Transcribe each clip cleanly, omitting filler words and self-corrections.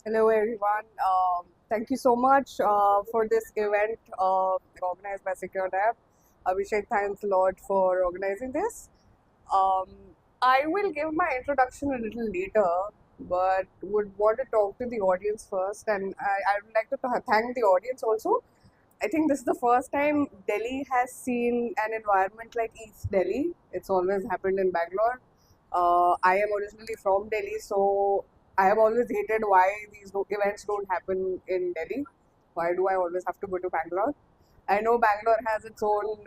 Hello everyone. Thank you so much for this event organized by SecureDApp. Abhishek, thanks a lot for organizing this. Um, I will give my introduction a little later, but would want to talk to the audience first, and I would like to thank the audience also. I think this is the first time Delhi has seen an environment like East Delhi. It's always happened in Bangalore. I am originally from Delhi, so I have always hated why these events don't happen in Delhi. Why do I always have to go to Bangalore? I know Bangalore has its own,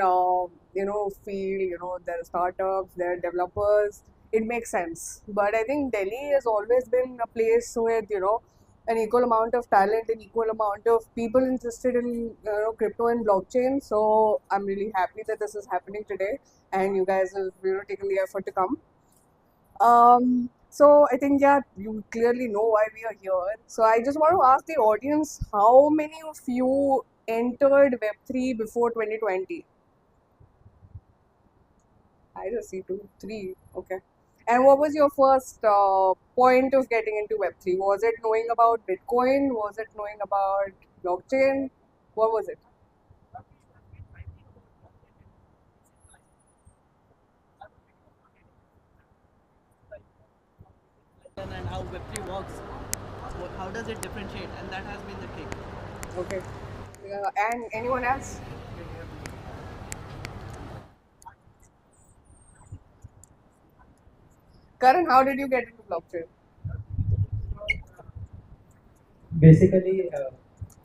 feel. There are startups, there are developers. It makes sense. But I think Delhi has always been a place with, an equal amount of talent and equal amount of people interested in, crypto and blockchain. So I'm really happy that this is happening today, and you guys have, taken the effort to come. So I think, yeah, you clearly know why we are here. So I just want to ask the audience, how many of you entered Web3 before 2020? I just see two, three. Okay. And what was your first point of getting into Web3? Was it knowing about Bitcoin? Was it knowing about blockchain? What was it? And how Web3 works, how does it differentiate, and that has been the kick. Okay. And anyone else? Karan, how did you get into blockchain? Basically,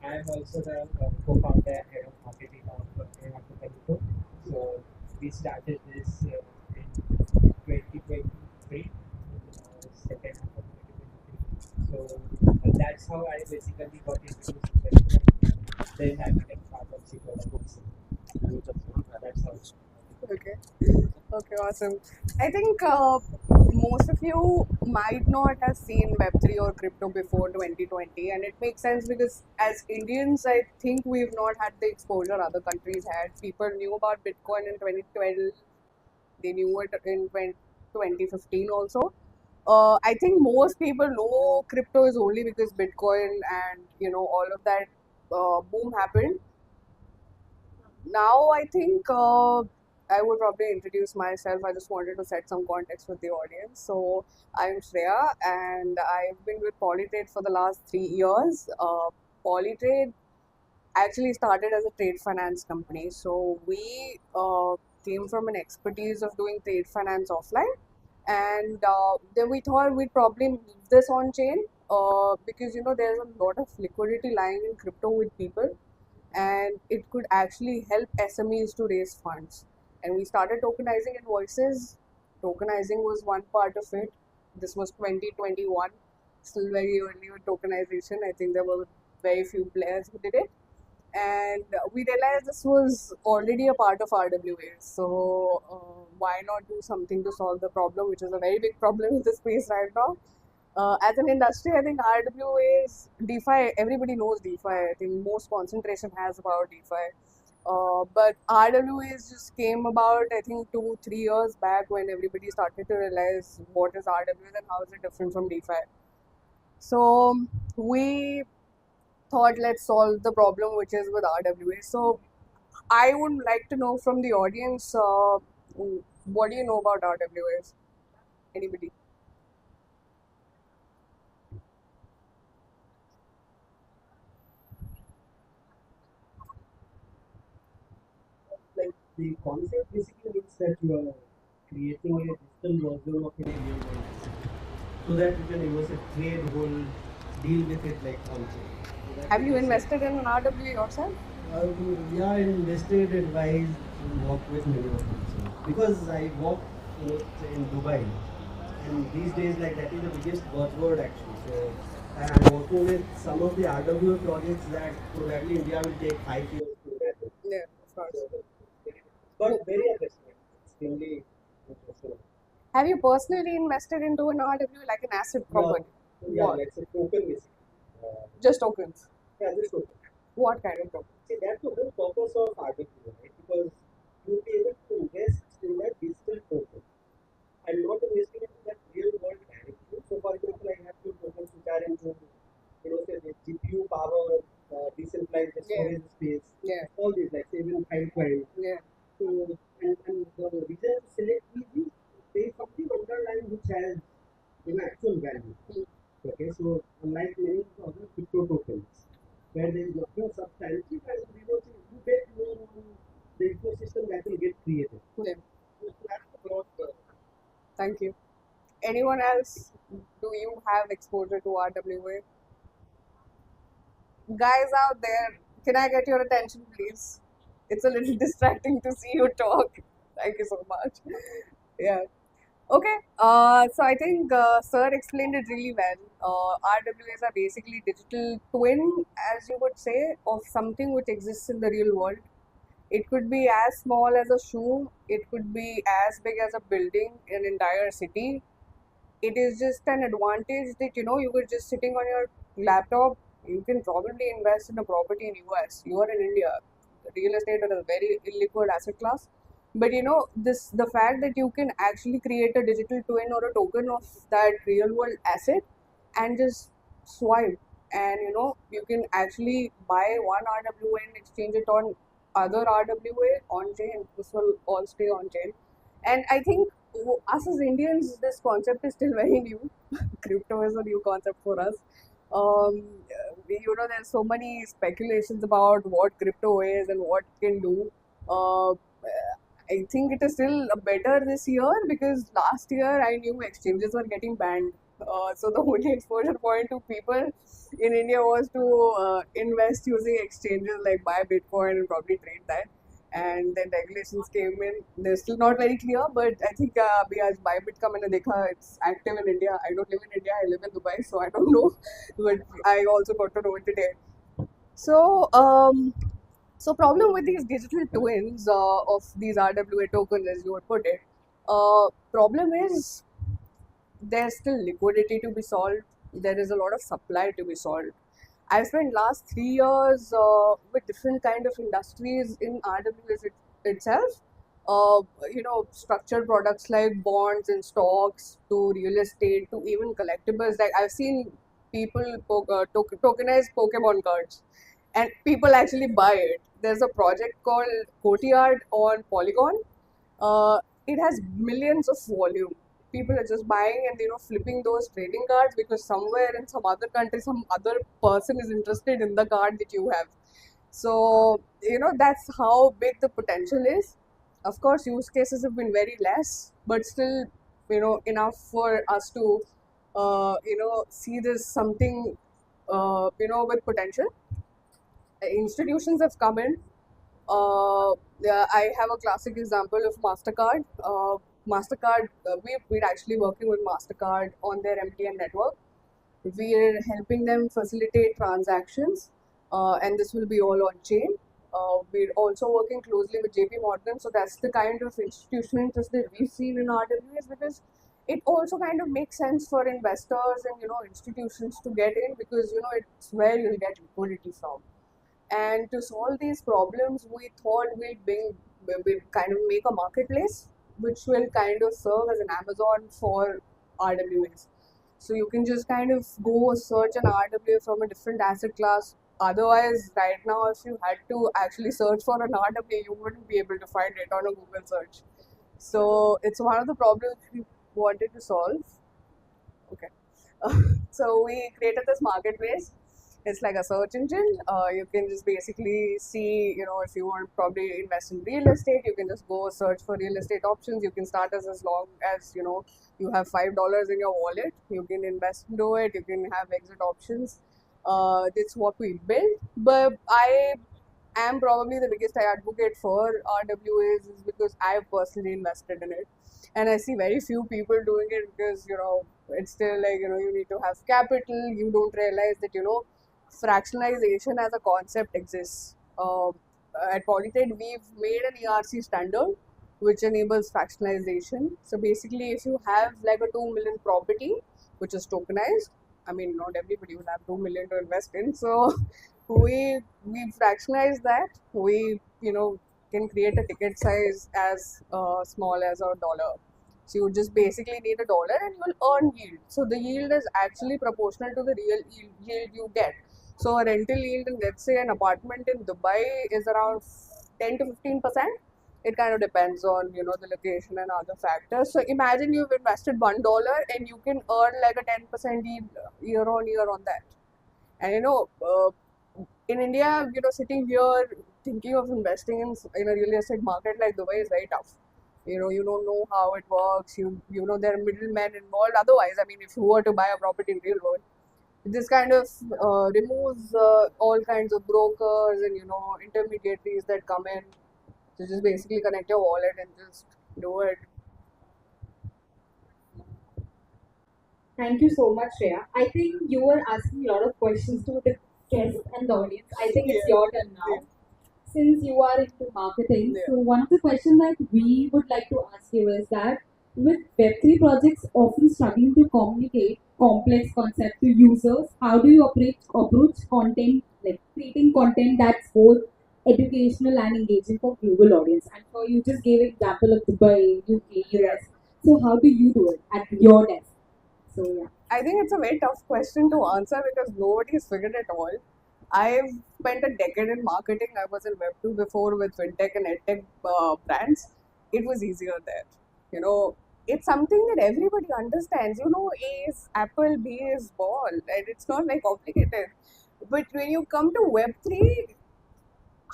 I am also the co-founder and head of marketing of Polytrade. So we started this in 2023, second half of 2023. So that's how I basically got introduced to Polytrade. Then I became part of SecureDApp's. That's how. Okay. Okay, awesome. I think most of you might not have seen Web3 or crypto before 2020, and it makes sense because as Indians, I think we've not had the exposure other countries had. People knew about Bitcoin in 2012, they knew it in 2015 also. I think most people know crypto is only because Bitcoin and all of that boom happened. Now I think I would probably introduce myself. I just wanted to set some context with the audience. So I'm Shreya, and I've been with Polytrade for the last 3 years. Polytrade actually started as a trade finance company. So we came from an expertise of doing trade finance offline, and then we thought we'd probably move this on chain because there's a lot of liquidity lying in crypto with people, and it could actually help SMEs to raise funds. And we started tokenizing invoices. Tokenizing was one part of it. This was 2021, still very early with tokenization. I think there were very few players who did it. And we realized this was already a part of RWA. So why not do something to solve the problem, which is a very big problem in this space right now? As an industry, I think RWA is DeFi. Everybody knows DeFi. I think most concentration has about DeFi. But RWAs just came about, I think, 2, 3 years back when everybody started to realize what is RWAs and how is it different from DeFi. So we thought let's solve the problem which is with RWA. So I would like to know from the audience, what do you know about RWAs? Anybody? Like the concept basically means that you are creating a digital version of a real world so that you can use it, trade, hold, deal with it like also. So that Have way you it's invested in an RWA yourself? yeah, invested, advised, and worked with many of them. So, because I work in Dubai, and these days like that is the biggest buzzword actually. So I'm working with some of the RWA projects that probably India will take 5 years to get. Yeah, of course. So, but very interesting. Extremely interesting. Have you personally invested into an RWA like an asset Yeah, company? yeah, What? that's a token basically. Uh, Just tokens. yeah, this token. What kind of token? See, that's the whole purpose of RWA, right? Because you'll be able to invest in that digital token and not investing into that real world directly. So, for example, I have two tokens which are into, like the Yeah. storage space, Yeah. all these, like say even Polytrade. Yeah. So, and the reason to select these is there is something underlying which has actual value. Mm. Okay, so unlike many other crypto tokens, where there is nothing substantive and you bet more on the ecosystem that will get created. Yeah. So that's the broad Thank you. Anyone else? Do you have exposure to RWA? Guys out there, can I get your attention, please? It's a little distracting to see you talk. Thank you so much. Yeah. Okay. So I think Sir explained it really well. RWAs are basically digital twin, as you would say, of something which exists in the real world. It could be as small as a shoe. It could be as big as a building, an entire city. It is just an advantage that you were just sitting on your laptop. You can probably invest in a property in US. You are in India. Real estate is a very illiquid asset class. But this the fact that you can actually create a digital twin or a token of that real world asset and just swipe, and you can actually buy one RWA and exchange it on other RWA on chain. This will all stay on chain. And I think us as Indians, this concept is still very new. Crypto is a new concept for us. There's so many speculations about what crypto is and what it can do. Uh, I think it is still better this year because last year I knew exchanges were getting banned. So the only exposure point to people in India was to invest using exchanges like buy Bitcoin and probably trade that. And then regulations came in. They're still not very clear, but I think अभी आज Bybit का मैंने देखा it's active in India. I don't live in India. I live in Dubai, so I don't know. But I also got to know it today. So so problem with these digital twins of these RWA tokens, as you would put it, problem is there's still liquidity to be solved. There is a lot of supply to be solved. I've spent last 3 years with different kind of industries in RWS itself. Structured products like bonds and stocks to real estate to even collectibles. Like I've seen people tokenize Pokemon cards, and people actually buy it. There's a project called Courtyard on Polygon. It has millions of volume. People are just buying and flipping those trading cards because somewhere in some other country some other person is interested in the card that you have. So that's how big the potential is. Of course, use cases have been very less, but still enough for us to see this something with potential. Institutions have come in. Yeah, I have a classic example of Mastercard. Mastercard, we're actually working with Mastercard on their MTN network. We're helping them facilitate transactions, and this will be all on chain. We're also working closely with JP Morgan, so that's the kind of institutional interest that we've seen in RWS because it also kind of makes sense for investors and institutions to get in because it's where you'll get liquidity from. And to solve these problems, we thought we'll kind of make a marketplace which will kind of serve as an Amazon for RWAs. So you can just kind of go search an RWA from a different asset class. Otherwise, right now, if you had to actually search for an RWA, you wouldn't be able to find it on a Google search. So it's one of the problems we wanted to solve. Okay. So we created this marketplace. It's like a search engine. You can just basically see, if you want to probably invest in real estate, you can just go search for real estate options. You can start as long as you have $5 in your wallet. You can invest into it. You can have exit options. That's what we built. But I am probably the biggest advocate for RWAs is because I've personally invested in it, and I see very few people doing it because it's still like you need to have capital. You don't realize that fractionalization as a concept exists. At Polytrade, we've made an ERC standard which enables fractionalization. So basically, if you have like a 2 million property which is tokenized, I mean, not everybody will have 2 million to invest in. So we fractionalize that. We can create a ticket size as small as $1. So you just basically need $1 and you'll earn yield. So the yield is actually proportional to the real yield you get. So a rental yield in, let's say, an apartment in Dubai is around 10 to 15%. It kind of depends on, the location and other factors. So imagine you've invested $1 and you can earn like a 10% yield year on year on that. And in India, sitting here thinking of investing in a real estate market like Dubai is very tough. You don't know how it works. You know there are middlemen involved. Otherwise, I mean, if you were to buy a property in real world, this kind of removes all kinds of brokers and intermediaries that come in to just basically connect your wallet and just do it. Thank you so much, Shreya. I think you were asking a lot of questions to the guests and the audience. I think it's your turn now. Since you are into marketing, Yeah. so one of the questions that we would like to ask you is that with Web3 projects often struggling to communicate complex concepts to users, how do you approach content, like creating content that's both educational and engaging for global audience? And so you just gave an example of Dubai, UK, US. So how do you do it at your desk? So yeah. I think it's a very tough question to answer because nobody's figured it all. I've spent a decade in marketing. I was in Web2 before with fintech and edtech brands. It was easier there. It's something that everybody understands. A is apple, B is ball, and it's not like complicated. But when you come to Web3,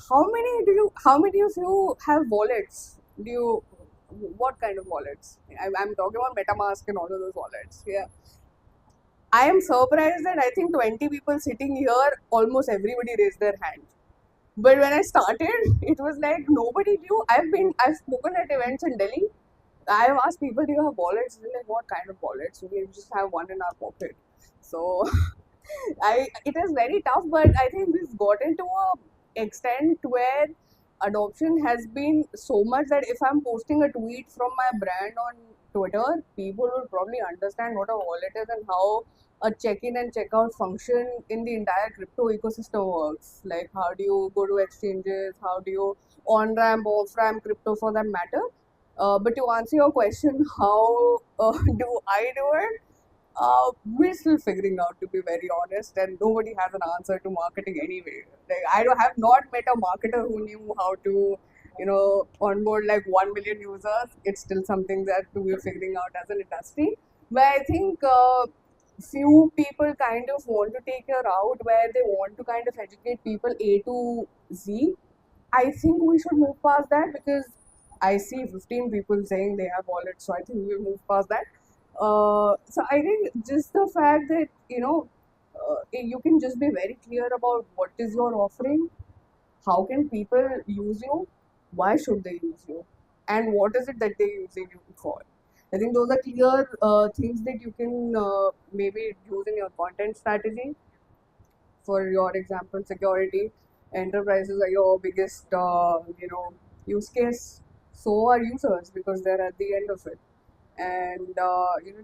how many of you have wallets? What kind of wallets? I'm talking about MetaMask and all of those wallets. Yeah. I am surprised that I think 20 people sitting here, almost everybody raised their hand. But when I started, it was like nobody knew. I've spoken at events in Delhi. I've asked people, do you have wallets? They're like, what kind of wallets? We just have one in our pocket. So it is very tough, but I think we've gotten to a extent where adoption has been so much that if I'm posting a tweet from my brand on Twitter, people will probably understand what a wallet is and how a check-in and check-out function in the entire crypto ecosystem works. Like, how do you go to exchanges? How do you on-ramp, off-ramp crypto for that matter? But to answer your question, how do I do it? We're still figuring out, to be very honest, and nobody has an answer to marketing anyway. Like, I don't have not met a marketer who knew how to, onboard like 1 million users. It's still something that we're figuring out as an industry. But I think few people kind of want to take a route where they want to kind of educate people A to Z. I think we should move past that because I see 15 people saying they have wallets, so I think we'll move past that. So I think just the fact that you can just be very clear about what is your offering, how can people use you, why should they use you, and what is it that they're using you for. I think those are clear things that you can maybe use in your content strategy. For your example, security, enterprises are your biggest use case. So are users because they're at the end of it. And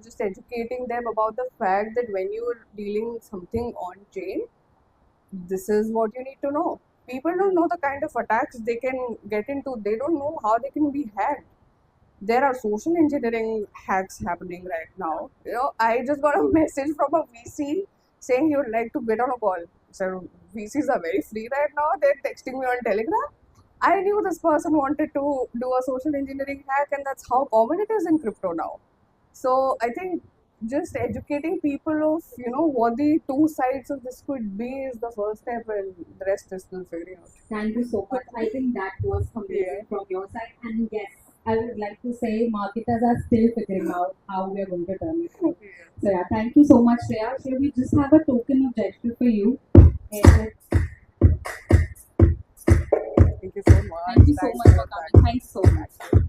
just educating them about the fact that when you're dealing something on chain, this is what you need to know. People don't know the kind of attacks they can get into. They don't know how they can be hacked. There are social engineering hacks happening right now. I just got a message from a VC saying he would like to get on a call. So VCs are very free right now. They're texting me on Telegram. I knew this person wanted to do a social engineering hack, and that's how common it is in crypto now. So I think just educating people of what the two sides of this could be is the first step, and the rest is still figuring out. Thank you so much. I think that was amazing Yeah. from your side. And yes, I would like to say marketers are still figuring out how we are going to turn it out. So yeah, thank you so much, Shreya. So we just have a token of gesture for you. And Thank you so much. thank you so Thanks much for your time. coming. Thanks so much.